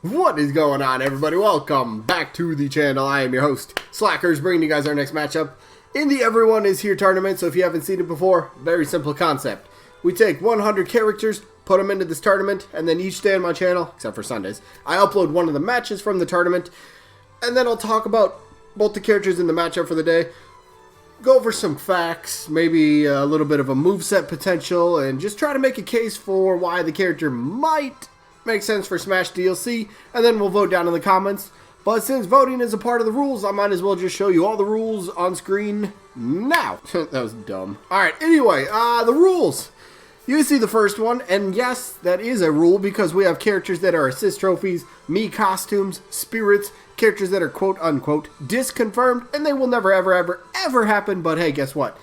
What is going on, everybody? Welcome back to the channel. I am your host, Slackerz, bringing you guys our next matchup in the Everyone Is Here tournament. So if you haven't seen it before, very simple concept. We take 100 characters, put them into this tournament, and then each day on my channel, except for Sundays, I upload one of the matches from the tournament, and then I'll talk about both the characters in the matchup for the day, go over some facts, maybe a little bit of a moveset potential, and just try to make a case for why the character might make sense for Smash DLC, and then we'll vote down in the comments. But since voting is a part of the rules, I might as well just show you all the rules on screen now. That was dumb. Alright, anyway, the rules. You see the first one, and yes, that is a rule because we have characters that are assist trophies, me costumes, spirits, characters that are quote-unquote disconfirmed, and they will never, ever happen, but hey, guess what?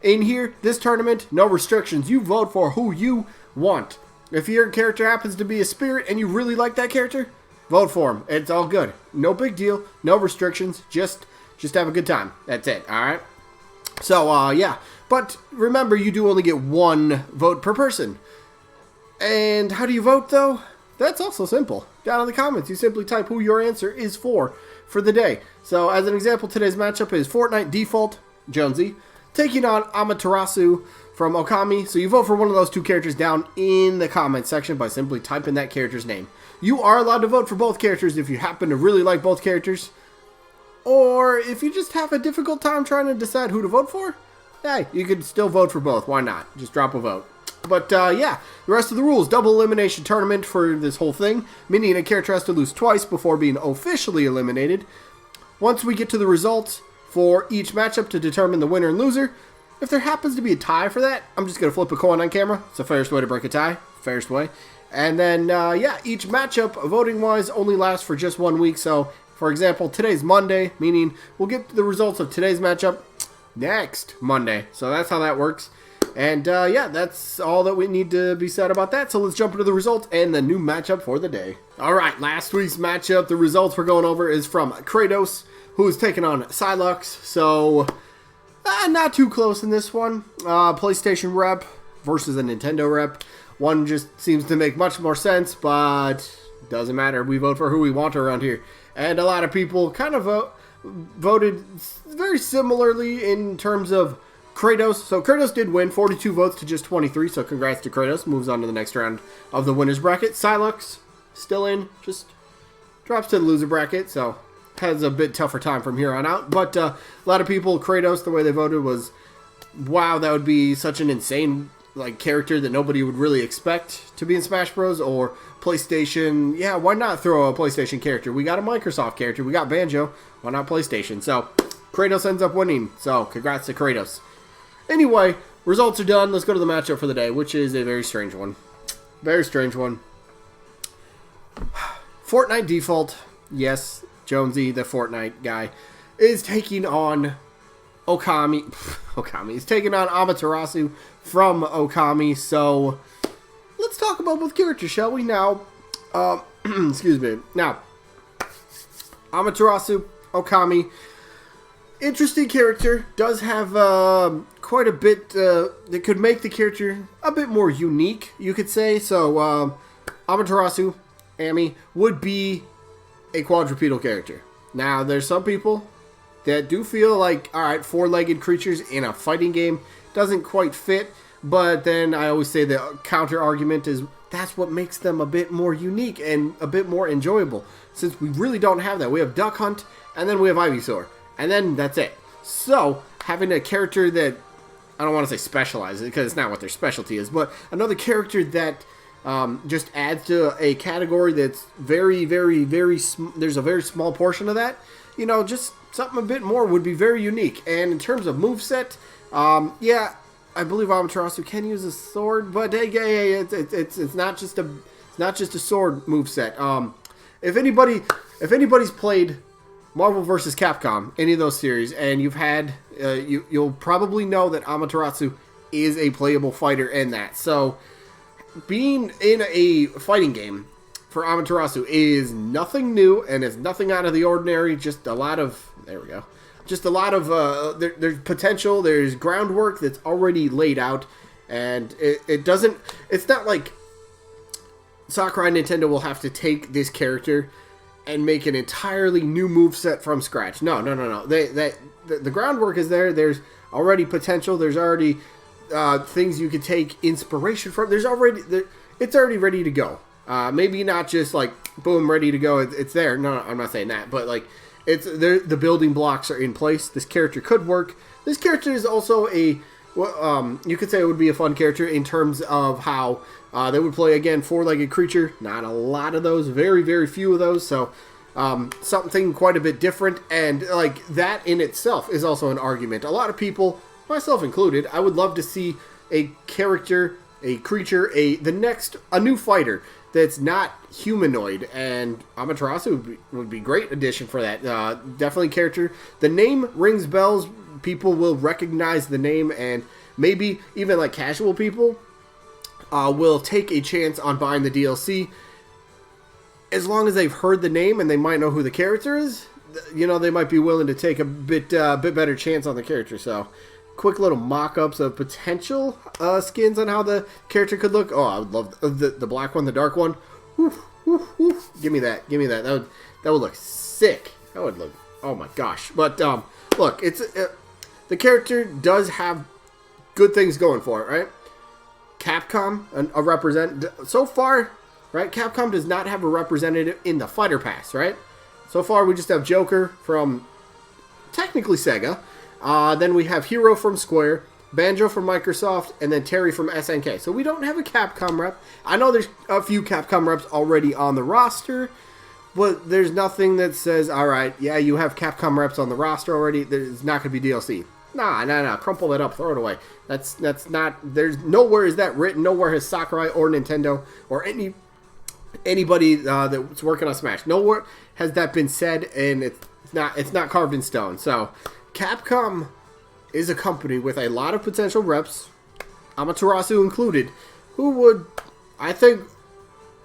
In here, this tournament, no restrictions. You vote for who you want. If your character happens to be a spirit and you really like that character, vote for him. It's all good. No big deal. No restrictions. Just have a good time. That's it. All right? So, yeah. But remember, you do only get one vote per person. And how do you vote, though? That's also simple. Down in the comments, you simply type who your answer is for the day. So, as an example, today's matchup is Fortnite default, Jonesy, taking on Amaterasu from Okami. So you vote for one of those two characters down in the comment section by simply typing that character's name. You are allowed to vote for both characters if you happen to really like both characters. Or if you just have a difficult time trying to decide who to vote for, hey, you could still vote for both. Why not? Just drop a vote. But yeah, the rest of the rules. Double elimination tournament for this whole thing, meaning a character has to lose twice before being officially eliminated. Once we get to the results for each matchup to determine the winner and loser, if there happens to be a tie for that, I'm just going to flip a coin on camera. It's the fairest way to break a tie. Fairest way. And then, yeah, each matchup, voting-wise, only lasts for just 1 week. So, for example, today's Monday, meaning we'll get the results of today's matchup next Monday. So that's how that works. And, yeah, that's all that we need to be said about that. So let's jump into the results and the new matchup for the day. All right, last week's matchup, the results we're going over is from Kratos, who is taking on Slackerz. So not too close in this one. PlayStation rep versus a Nintendo rep. One just seems to make much more sense, but doesn't matter. We vote for who we want around here. And a lot of people kind of voted very similarly in terms of Kratos. So Kratos did win, 42 votes to just 23, so congrats to Kratos. Moves on to the next round of the winner's bracket. Slackerz still in, just drops to the loser bracket, so has a bit tougher time from here on out. But a lot of people, Kratos, the way they voted was, wow, that would be such an insane character that nobody would really expect to be in Smash Bros. Or PlayStation. Yeah, why not throw a PlayStation character? We got a Microsoft character. We got Banjo. Why not PlayStation? So Kratos ends up winning. So congrats to Kratos. Anyway, results are done. Let's go to the matchup for the day, which is a very strange one. Very strange one. Fortnite default. Yes, Jonesy, the Fortnite guy, is taking on Okami. Okami is taking on Amaterasu from Okami. So let's talk about both characters, shall we? Now, excuse me. Now, Amaterasu, Okami, interesting character. Does have quite a bit that could make the character a bit more unique, you could say. So, Amaterasu, Ami, would be a quadrupedal character. Now, there's some people that do feel like, alright, four-legged creatures in a fighting game doesn't quite fit, but then I always say the counter-argument is that's what makes them a bit more unique and a bit more enjoyable, since we really don't have that. We have Duck Hunt, and then we have Ivysaur, and then that's it. So, having a character that, I don't want to say specializes, because it's not what their specialty is, but another character that just adds to a category that's very, there's a very small portion of that. You know, just something a bit more would be very unique. And in terms of moveset, yeah, I believe Amaterasu can use a sword, but hey, it's not just a sword moveset. If anybody's played Marvel vs. Capcom, any of those series, and you've had, you'll probably know that Amaterasu is a playable fighter in that. So being in a fighting game for Amaterasu is nothing new and is nothing out of the ordinary. Just a lot of, there we go. Just a lot of, there's potential, there's groundwork that's already laid out, and it's not like Sakurai and Nintendo will have to take this character and make an entirely new moveset from scratch. No. The groundwork is there. There's already potential. There's already things you could take inspiration from. It's already ready to go. Maybe not just like boom, ready to go. It's there. No, I'm not saying that, but like it's there. The building blocks are in place. This character could work. This character is also you could say it would be a fun character in terms of how they would play, again, four-legged creature. Not a lot of those. Very, very few of those. So something quite a bit different. And like that in itself is also an argument. A lot of people, myself included, I would love to see a character, a creature, a new fighter that's not humanoid, and Amaterasu would be great addition for that. Definitely character. The name rings bells. People will recognize the name, and maybe even like casual people will take a chance on buying the DLC as long as they've heard the name and they might know who the character is. You know, they might be willing to take a bit better chance on the character. So, quick little mock-ups of potential skins on how the character could look. Oh, I would love the black one, the dark one. Give me that. That would look sick. That would look. Oh my gosh. But look, the character does have good things going for it, right? Capcom, a representative so far, right? Capcom does not have a representative in the Fighter Pass, right? So far, we just have Joker from technically Sega. Then we have Hero from Square, Banjo from Microsoft, and then Terry from SNK. So we don't have a Capcom rep. I know there's a few Capcom reps already on the roster, but there's nothing that says, all right, yeah, you have Capcom reps on the roster already. There's not going to be DLC. Nah. Crumple that up. Throw it away. That's not. There's nowhere is that written. Nowhere has Sakurai or Nintendo or anybody that's working on Smash. Nowhere has that been said, and it's not carved in stone. So Capcom is a company with a lot of potential reps, Amaterasu included, who would, I think,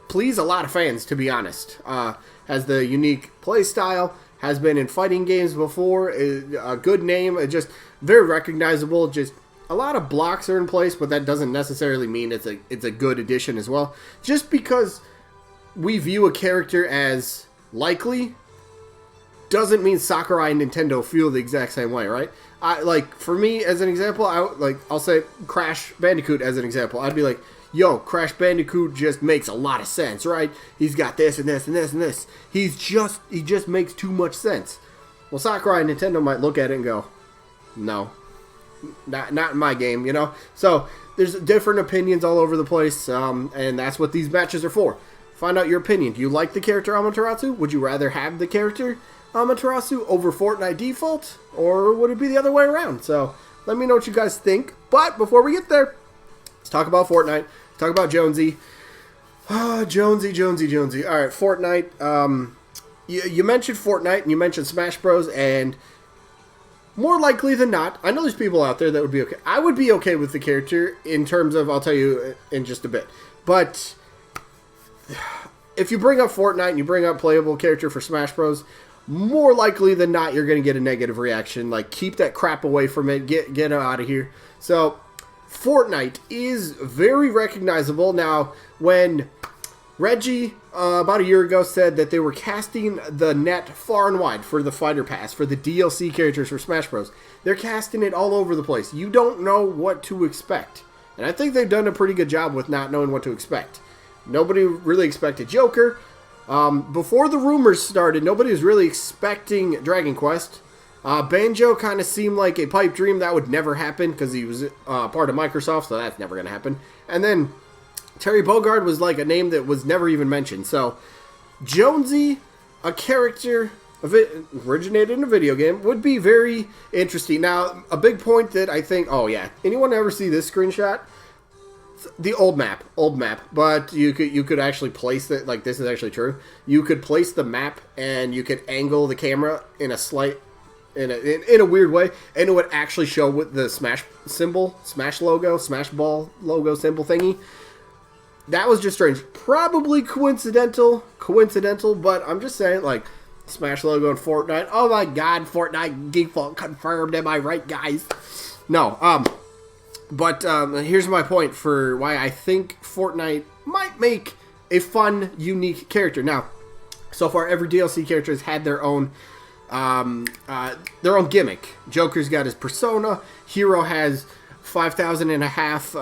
please a lot of fans, to be honest. Has the unique play style, has been in fighting games before, a good name, just very recognizable. Just a lot of blocks are in place, but that doesn't necessarily mean it's a good addition as well. Just because we view a character as likely doesn't mean Sakurai and Nintendo feel the exact same way, right? Like for me, as an example, I'll say Crash Bandicoot as an example. I'd be like, yo, Crash Bandicoot just makes a lot of sense, right? He's got this and this and this and this. He just makes too much sense. Well, Sakurai and Nintendo might look at it and go, no, not in my game, you know? So there's different opinions all over the place, and that's what these matches are for. Find out your opinion. Do you like the character Amaterasu? Would you rather have the character Amaterasu over Fortnite default? Or would it be the other way around? So let me know what you guys think. But before we get there, let's talk about Fortnite. Let's talk about Jonesy. Jonesy. All right, Fortnite. You mentioned Fortnite and you mentioned Smash Bros. And more likely than not, I know there's people out there that would be okay. I would be okay with the character in terms of, I'll tell you in just a bit. But if you bring up Fortnite and you bring up playable character for Smash Bros., more likely than not, you're going to get a negative reaction. Like, keep that crap away from it. Get it out of here. So, Fortnite is very recognizable. Now, when Reggie, about a year ago, said that they were casting the net far and wide for the Fighter Pass, for the DLC characters for Smash Bros., they're casting it all over the place. You don't know what to expect. And I think they've done a pretty good job with not knowing what to expect. Nobody really expected Joker. Before the rumors started, nobody was really expecting Dragon Quest. Banjo kind of seemed like a pipe dream. That would never happen because he was part of Microsoft, so that's never going to happen. And then Terry Bogard was like a name that was never even mentioned. So Jonesy, a character originated in a video game, would be very interesting. Now, a big point that I think, oh yeah, anyone ever see this screenshot? The old map, but you could actually place it, like this is actually true. You could place the map and you could angle the camera in a slight, in a weird way, and it would actually show with the Smash symbol, Smash logo, Smash Ball logo symbol thingy. That was just strange. Probably coincidental, but I'm just saying, like, Smash logo in Fortnite. Oh my god, Fortnite default confirmed, am I right, guys? No, But here's my point for why I think Fortnite might make a fun, unique character. Now, so far, every DLC character has had their own gimmick. Joker's got his persona. Hero has 5,000 and a half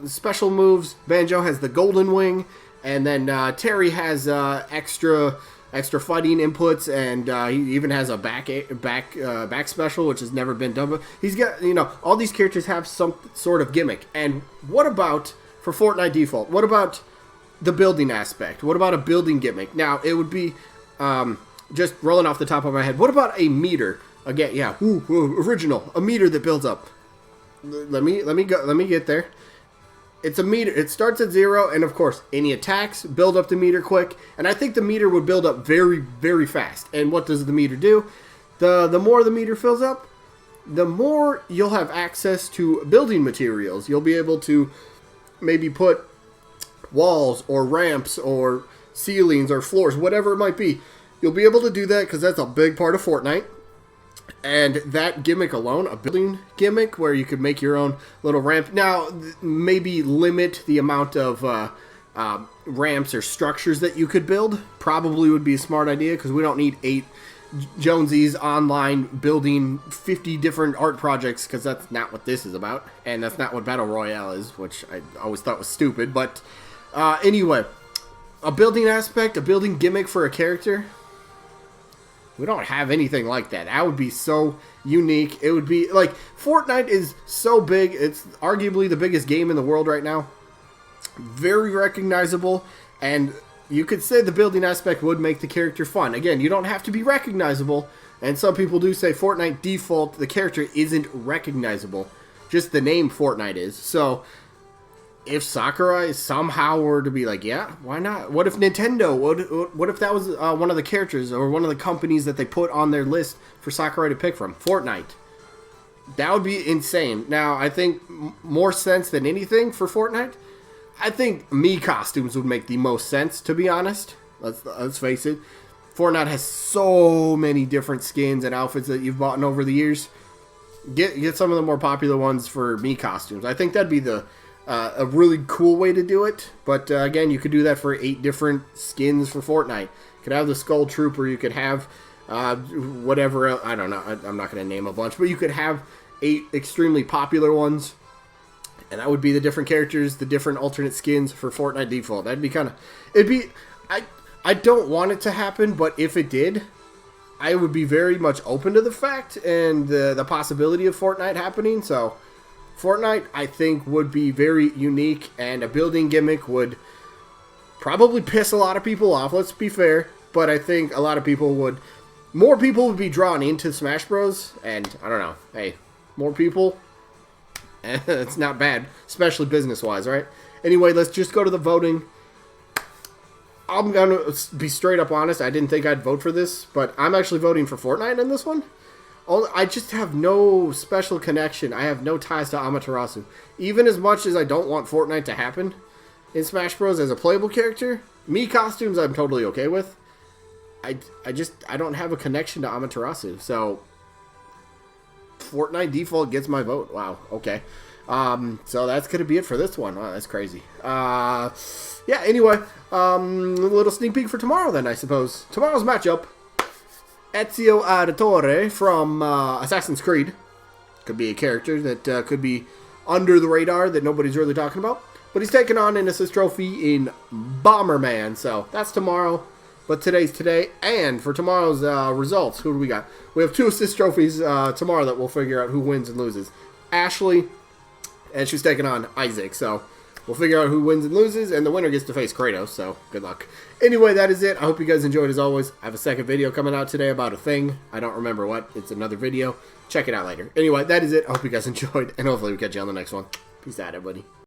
special moves. Banjo has the golden wing, and then Terry has extra fighting inputs, and he even has a back special, which has never been done. But he's got, all these characters have some sort of gimmick. And what about for Fortnite default? What about the building aspect? What about a building gimmick? Now it would be just rolling off the top of my head. What about a meter? Again, yeah, original, a meter that builds up. Let me get there. It's a meter. It starts at 0, and of course, any attacks build up the meter quick. And I think the meter would build up very, very fast. And what does the meter do? The more the meter fills up, the more you'll have access to building materials. You'll be able to maybe put walls or ramps or ceilings or floors, whatever it might be. You'll be able to do that because that's a big part of Fortnite. And that gimmick alone, a building gimmick where you could make your own little ramp. Now, maybe limit the amount of ramps or structures that you could build. Probably would be a smart idea because we don't need 8 Jonesy's online building 50 different art projects, because that's not what this is about. And that's not what Battle Royale is, which I always thought was stupid. But anyway, a building aspect, a building gimmick for a character. We don't have anything like that. That would be so unique. It would be like, Fortnite is so big. It's arguably the biggest game in the world right now. Very recognizable. And you could say the building aspect would make the character fun. Again, you don't have to be recognizable. And some people do say Fortnite default, the character isn't recognizable. Just the name Fortnite is. So if Sakurai somehow were to be like, yeah, why not? What if Nintendo, what if that was one of the characters or one of the companies that they put on their list for Sakurai to pick from? Fortnite. That would be insane. Now, I think more sense than anything for Fortnite, I think Mii costumes would make the most sense, to be honest. Let's face it. Fortnite has so many different skins and outfits that you've bought over the years. Get some of the more popular ones for Mii costumes. I think that'd be a really cool way to do it. But again, you could do that for 8 different skins for Fortnite. You could have the Skull Trooper. You could have whatever else. I don't know. I'm not going to name a bunch. But you could have 8 extremely popular ones. And that would be the different characters, the different alternate skins for Fortnite default. That'd be kind of... It'd be... I don't want it to happen, but if it did, I would be very much open to the fact and the possibility of Fortnite happening. So Fortnite, I think, would be very unique, and a building gimmick would probably piss a lot of people off, let's be fair, but I think a lot of people would... More people would be drawn into Smash Bros, and I don't know, hey, more people, it's not bad, especially business-wise, right? Anyway, let's just go to the voting. I'm going to be straight up honest, I didn't think I'd vote for this, but I'm actually voting for Fortnite in this one. I just have no special connection. I have no ties to Amaterasu. Even as much as I don't want Fortnite to happen in Smash Bros. As a playable character, Mii costumes I'm totally okay with. I don't have a connection to Amaterasu. So Fortnite default gets my vote. Wow, okay. So that's going to be it for this one. Wow, that's crazy. Yeah, anyway, a little sneak peek for tomorrow then, I suppose. Tomorrow's matchup, Ezio Auditore from Assassin's Creed. Could be a character that could be under the radar that nobody's really talking about. But he's taking on an assist trophy in Bomberman. So that's tomorrow. But today's today. And for tomorrow's results, who do we got? We have 2 assist trophies tomorrow that we'll figure out who wins and loses. Ashley, and she's taking on Isaac. So we'll figure out who wins and loses, and the winner gets to face Kratos, so good luck. Anyway, that is it. I hope you guys enjoyed as always. I have a second video coming out today about a thing. I don't remember what. It's another video. Check it out later. Anyway, that is it. I hope you guys enjoyed, and hopefully we catch you on the next one. Peace out, everybody.